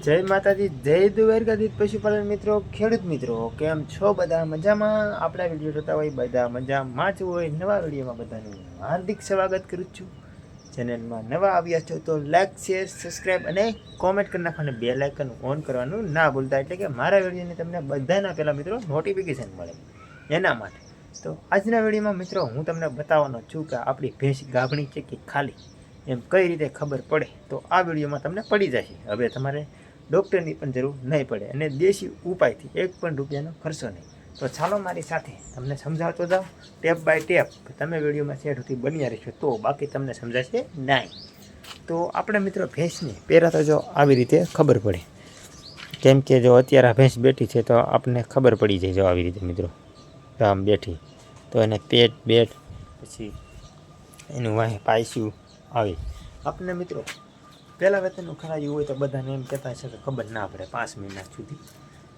જય માતાજી, જય દ્વારકાધીશ પશુપાલન મિત્રો, ખેડૂત મિત્રો, કેમ છો? બધા મજામાં? આપણા વિડીયો જોતા હોય બધા મજામાં જ હોય. નવા વિડીયોમાં બધાનું હાર્દિક સ્વાગત કરું છું. ચેનલમાં નવા આવ્યા છો તો લાઈક, શેર, સબસ્ક્રાઈબ અને કોમેન્ટ કરી નાખો અને બેલ આઇકન ઓન કરવાનું ના ભૂલતા, એટલે કે મારા વિડીયોની તમને બધાના પહેલાં મિત્રો નોટિફિકેશન મળે એના માટે. તો આજના વિડીયોમાં મિત્રો હું તમને બતાવવાનો છું કે આપણી ભેંસ ગાભણી છે કે ખાલી, એમ કઈ રીતે ખબર પડે તો આ વિડીયોમાં તમને પડી જશે. હવે તમારે ડૉક્ટરની પણ જરૂર નહીં પડે અને દેશી ઉપાયથી એક પણ રૂપિયાનો ખર્ચો નહીં. તો ચાલો મારી સાથે તમને સમજાવતો જાઓ ટેપ બાય ટેપ. તમે વિડીયોમાં શેઠથી બન્યા રહેશો તો બાકી તમને સમજાશે નહીં. તો આપણે મિત્રો ભેંસની પહેલાં તો જો આવી રીતે ખબર પડે, કેમ કે જો અત્યારે આ ભેંસ બેઠી છે તો આપણને ખબર પડી જાય. જો આવી રીતે મિત્રો આમ બેઠી તો એને પેટ બેટ પછી એનું વાંહે પાયસ્યું આવી આપણને મિત્રો પહેલાં વેતરનું ખરાયું હોય તો બધાને એમ કહેતા છે કે ખબર ના પડે 5 મહિના સુધી,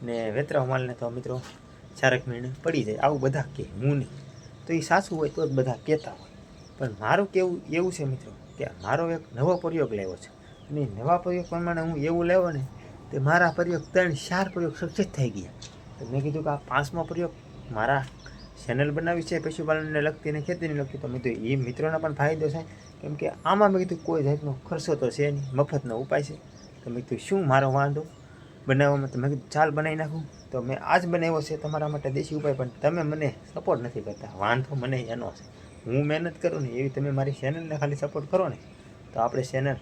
ને વેતરા માલને તો મિત્રો 4 મહિને પડી જાય. આવું બધા કહે, હું નહીં. તો એ સાચું હોય તો જ બધા કહેતા હોય. પણ મારું કહેવું એવું છે મિત્રો કે મારો એક નવો પ્રયોગ લેવો છે અને નવા પ્રયોગ પ્રમાણે હું એવું લેવો ને તે મારા પ્રયોગ 3-4 પ્રયોગ સક્સેસ થઈ ગયા. તો મેં કીધું કે આ 5મો પ્રયોગ મારા ચેનલ બનાવી છે પશુપાલનને લગતી અને ખેતીને લગતી. તો મેં તો એ મિત્રોને પણ ફાયદો થાય, કેમ કે આમાં મેં કીધું કોઈ જાતનો ખર્ચો તો છે નહીં, મફતનો ઉપાય છે. તો મેં કીધું શું મારો વાંધો બનાવવામાં, તો મેં કીધું ચાલ બનાવી નાખું. તો મેં આજ બનાવ્યો છે તમારા માટે દેશી ઉપાય, પણ તમે મને સપોર્ટ નથી કરતા. વાંધો મને એનો છે, હું મહેનત કરું ને એવી તમે મારી ચેનલને ખાલી સપોર્ટ કરો ને તો આપણે ચેનલ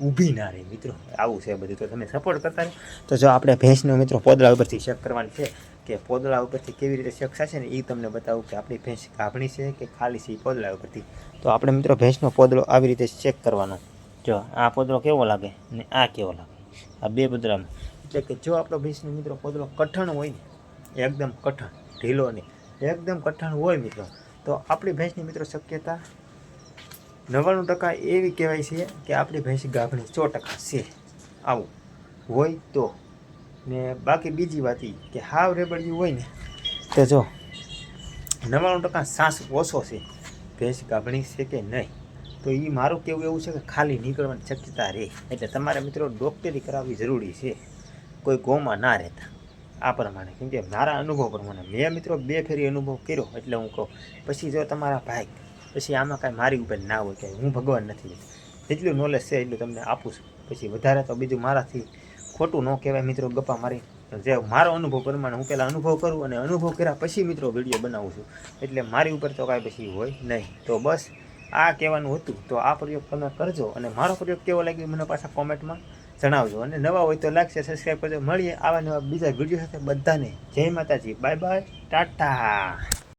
ઊભી ના રહી મિત્રો. આવું છે બધું, તો તમે સપોર્ટ કરતા રહો. તો જો આપણે ભેંસનો મિત્રો પોદળા ઉપરથી ચેક કરવાની છે કે પોદળા ઉપરથી કેવી રીતે ચેક થશે ને એ તમને બતાવું કે આપણી ભેંસ ગાભણી છે કે ખાલી છે. પોદળા ઉપરથી તો આપણે મિત્રો ભેંસનો પોદળો આવી રીતે ચેક કરવાનો. જો આ પોદળો કેવો લાગે ને આ કેવો લાગે, આ બે પોદળામાં. એટલે કે જો આપણો ભેંસનો મિત્રો પોદળો કઠણ હોય ને, એકદમ કઠણ, ઢીલો નહીં, એકદમ કઠણ હોય મિત્રો, તો આપણી ભેંસની મિત્રો શક્યતા 99% એવી કહેવાય છે કે આપણી ભેંસ ગાભણી 100% છે. આવું હોય તો. ને બાકી બીજી વાત એ કે હાવ રેબડિયું હોય ને તો જો 99% સાસ ઓછો છે, ભેંસ ગાભણી છે કે નહીં. તો એ મારું કહેવું એવું છે કે ખાલી નીકળવાની શક્યતા રહે. એટલે તમારે મિત્રો ડૉક્ટરી કરાવવી જરૂરી છે, કોઈ ગોમાં ના રહેતા. આ પ્રમાણે, કેમ કે મારા અનુભવ પ્રમાણે મેં મિત્રો 2 ફેરી અનુભવ કર્યો એટલે હું કહું. પછી જો તમારા ભાઈ પછી આમાં કાંઈ મારી ઉપર ના હોય કે હું ભગવાન નથી, જેટલું નોલેજ છે એટલું તમને આપું છું. પછી વધારે તો બીજું મારાથી ખોટું ન કહેવાય મિત્રો, ગપ્પા મારી. જે મારો અનુભવ પ્રમાણે હું પહેલાં અનુભવ કરું અને અનુભવ કર્યા પછી મિત્રો વિડીયો બનાવું છું. એટલે મારી ઉપર તો કાંઈ પછી હોય નહીં. તો બસ આ કહેવાનું હતું. તો આ પ્રયોગ તમે કરજો અને મારો પ્રયોગ કેવો લાગ્યો મને પાછા કોમેન્ટમાં જણાવજો. અને નવા હોય તો લાઈક, શેર, સબસ્ક્રાઈબ કરજો. મળીએ આવા નવા બીજા વિડીયો સાથે. બધાને જય માતાજી, બાય બાય, ટાટા.